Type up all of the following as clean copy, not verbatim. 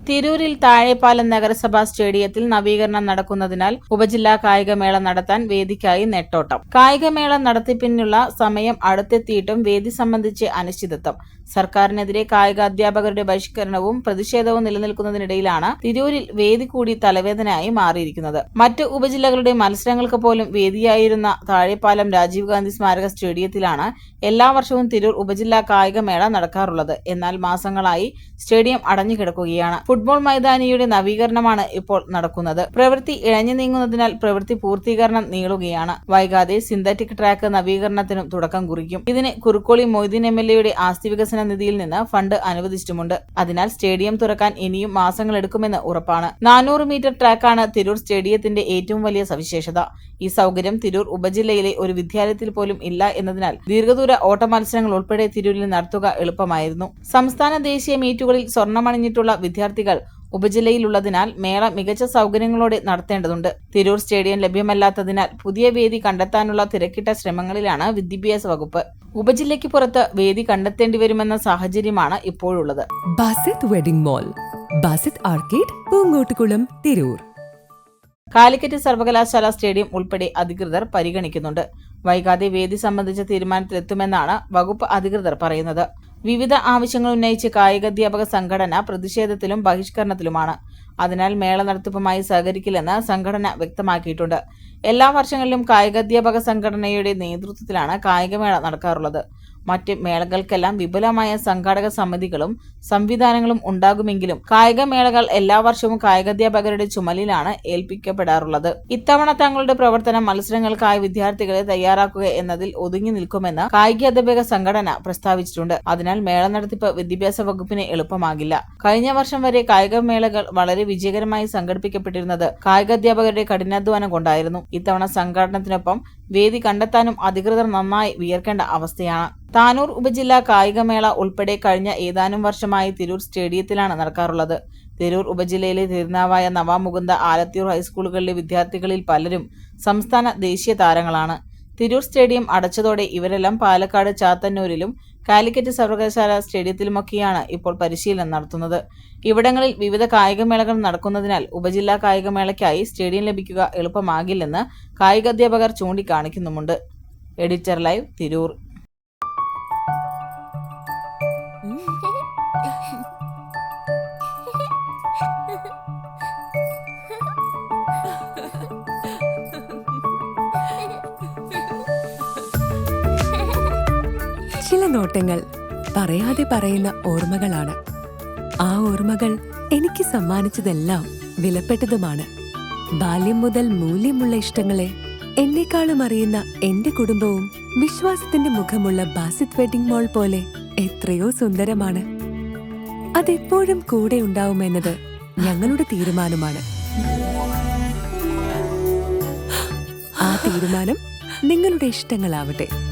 തിരൂരിൽ താഴെപ്പാലം നഗരസഭാ സ്റ്റേഡിയത്തിൽ നവീകരണം നടക്കുന്നതിനാൽ ഉപജില്ലാ കായികമേള നടത്താൻ വേദിക്കായി നെട്ടോട്ടം. കായികമേള നടത്തിപ്പിനുള്ള സമയം അടുത്തെത്തിയിട്ടും വേദി സംബന്ധിച്ച് അനിശ്ചിതത്വം. സർക്കാരിനെതിരെ കായിക അധ്യാപകരുടെ ബഹിഷ്കരണവും പ്രതിഷേധവും നിലനിൽക്കുന്നതിനിടയിലാണ് തിരൂരിൽ വേദി കൂടി തലവേദനയായി മാറിയിരിക്കുന്നത്. മറ്റ് ഉപജില്ലകളുടെ മത്സരങ്ങൾക്ക് പോലും വേദിയായിരുന്ന താഴെപ്പാലം രാജീവ് ഗാന്ധി സ്മാരക സ്റ്റേഡിയത്തിലാണ് എല്ലാ വർഷവും തിരൂർ ഉപജില്ലാ കായികമേള നടക്കാറുള്ളത്. എന്നാൽ മാസങ്ങളായി സ്റ്റേഡിയം അടഞ്ഞുകിടക്കുകയാണ്. ഫുട്ബോൾ മൈതാനിയുടെ നവീകരണമാണ് ഇപ്പോൾ നടക്കുന്നത്. പ്രവൃത്തി ഇഴഞ്ഞു നീങ്ങുന്നതിനാൽ പ്രവൃത്തി പൂർത്തീകരണം നീളുകയാണ്. വൈകാതെ സിന്തറ്റിക് ട്രാക്ക് നവീകരണത്തിനും തുടക്കം കുറിക്കും. ഇതിന് കുറുക്കോളി മൊയ്തീൻ MLA ആസ്തി വികസന നിധിയിൽ നിന്ന് ഫണ്ട് അനുവദിച്ചിട്ടുമുണ്ട്. അതിനാൽ സ്റ്റേഡിയം തുറക്കാൻ ഇനിയും മാസങ്ങളെടുക്കുമെന്ന് ഉറപ്പാണ്. 400 മീറ്റർ ട്രാക്കാണ് തിരൂർ സ്റ്റേഡിയത്തിന്റെ ഏറ്റവും വലിയ സവിശേഷത. ഈ സൗകര്യം തിരൂർ ഉപജില്ലയിലെ ഒരു വിദ്യാലയത്തിൽ പോലും ഇല്ല എന്നതിനാൽ ദീർഘദൂര ഓട്ട മത്സരങ്ങൾ ഉൾപ്പെടെ തിരൂരിൽ നടത്തുക എളുപ്പമായിരുന്നു. സംസ്ഥാന ദേശീയ മീറ്റുകളിൽ സ്വർണ്ണമണിഞ്ഞിട്ടുള്ള വിദ്യാർത്ഥികൾ ഉപജില്ലയിലുള്ളതിനാൽ മേള മികച്ച സൗകര്യങ്ങളോടെ നടത്തേണ്ടതുണ്ട്. തിരൂർ സ്റ്റേഡിയം ലഭ്യമല്ലാത്തതിനാൽ പുതിയ വേദി കണ്ടെത്താനുള്ള തിരക്കിട്ട ശ്രമങ്ങളിലാണ് വിദ്യാഭ്യാസ വകുപ്പ്. ഉപജില്ലയ്ക്ക് പുറത്ത് വേദി കണ്ടെത്തേണ്ടി വരുമെന്ന സാഹചര്യമാണ് ഇപ്പോഴുള്ളത്. Basith wedding mall, Basith arcade, Poonkottukulam, Tirur. Calicut സർവകലാശാല സ്റ്റേഡിയം ഉൾപ്പെടെ അധികൃതർ പരിഗണിക്കുന്നുണ്ട്. വൈകാതെ വേദി സംബന്ധിച്ച തീരുമാനത്തിലെത്തുമെന്നാണ് വകുപ്പ് അധികൃതർ പറയുന്നത്. വിവിധ ആവശ്യങ്ങൾ ഉന്നയിച്ച് കായികാധ്യാപക സംഘടന പ്രതിഷേധത്തിലും ബഹിഷ്കരണത്തിലുമാണ്. അതിനാൽ മേള നടത്തിപ്പുമായി സഹകരിക്കില്ലെന്ന് സംഘടന വ്യക്തമാക്കിയിട്ടുണ്ട്. എല്ലാ വർഷങ്ങളിലും കായികാധ്യാപക സംഘടനയുടെ നേതൃത്വത്തിലാണ് കായികമേള നടക്കാറുള്ളത്. മറ്റ് മേളകൾക്കെല്ലാം വിപുലമായ സംഘാടക സമിതികളും സംവിധാനങ്ങളും ഉണ്ടാകുമെങ്കിലും കായികമേളകൾ എല്ലാ വർഷവും കായികാധ്യാപകരുടെ ചുമലിലാണ് ഏൽപ്പിക്കപ്പെടാറുള്ളത്. ഇത്തവണ തങ്ങളുടെ പ്രവർത്തനം മത്സരങ്ങൾക്കായി വിദ്യാർത്ഥികളെ തയ്യാറാക്കുക എന്നതിൽ ഒതുങ്ങി നിൽക്കുമെന്ന് കായികാധ്യാപക സംഘടന പ്രസ്താവിച്ചിട്ടുണ്ട്. അതിനാൽ മേള നടത്തിപ്പ് വിദ്യാഭ്യാസ വകുപ്പിന് എളുപ്പമാകില്ല. കഴിഞ്ഞ വർഷം വരെ കായികമേളകൾ വളരെ വിജയകരമായി സംഘടിപ്പിക്കപ്പെട്ടിരുന്നത് കായികാധ്യാപകരുടെ കഠിനാധ്വാനം കൊണ്ടായിരുന്നു. ഇത്തവണ സംഘാടനത്തിനൊപ്പം വേദി കണ്ടെത്താനും അധികൃതർ നന്നായി വിയർക്കേണ്ട അവസ്ഥയാണ്. താനൂർ ഉപജില്ലാ കായികമേള ഉൾപ്പെടെ കഴിഞ്ഞ ഏതാനും വർഷമായി തിരൂർ സ്റ്റേഡിയത്തിലാണ് നടക്കാറുള്ളത്. തിരൂർ ഉപജില്ലയിലെ തിരുനാവായ നവാമുകുന്ദ, ആലത്തിയൂർ ഹൈസ്കൂളുകളിലെ വിദ്യാർത്ഥികളിൽ പലരും സംസ്ഥാന ദേശീയ താരങ്ങളാണ്. തിരൂർ സ്റ്റേഡിയം അടച്ചതോടെ ഇവരെല്ലാം പാലക്കാട് ചാത്തന്നൂരിലും കാലിക്കറ്റ് സർവകലാശാല സ്റ്റേഡിയത്തിലുമൊക്കെയാണ് ഇപ്പോൾ പരിശീലനം നടത്തുന്നത്. ഇവിടങ്ങളിൽ വിവിധ കായികമേളകൾ നടക്കുന്നതിനാൽ ഉപജില്ലാ കായികമേളയ്ക്കായി സ്റ്റേഡിയം ലഭിക്കുക എളുപ്പമാകില്ലെന്ന് കായികാധ്യാപകർ ചൂണ്ടിക്കാണിക്കുന്നുമുണ്ട്. Editor live, Tirur. ചില നോട്ടങ്ങൾ പറയാതെ പറയുന്ന ഓർമ്മകളാണ്. ആ ഓർമ്മകൾ എനിക്ക് സമ്മാനിച്ചതെല്ലാം വിലപ്പെട്ടതുമാണ്. ബാല്യം മുതൽ മൂല്യമുള്ള ഇഷ്ടങ്ങളെ എന്നെക്കാളും അറിയുന്ന എന്റെ കുടുംബവും വിശ്വാസത്തിന്റെ മുഖമുള്ള ബാസിത് വെഡിംഗ് മോൾ പോലെ എത്രയോ സുന്ദരമാണ്. അതെപ്പോഴും കൂടെ ഉണ്ടാവുമെന്നത് ഞങ്ങളുടെ തീരുമാനമാണ്. ആ തീരുമാനം നിങ്ങളുടെ ഇഷ്ടങ്ങളാവട്ടെ.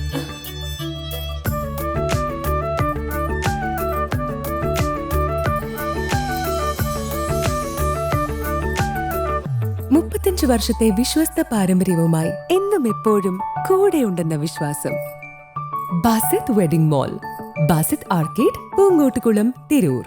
വർഷത്തെ വിശ്വസ്ത പാരമ്പര്യവുമായി എന്നും എപ്പോഴും കൂടെയുണ്ടെന്ന വിശ്വാസം. Basith wedding mall, Basith arcade, Poonkottukulam, Tirur.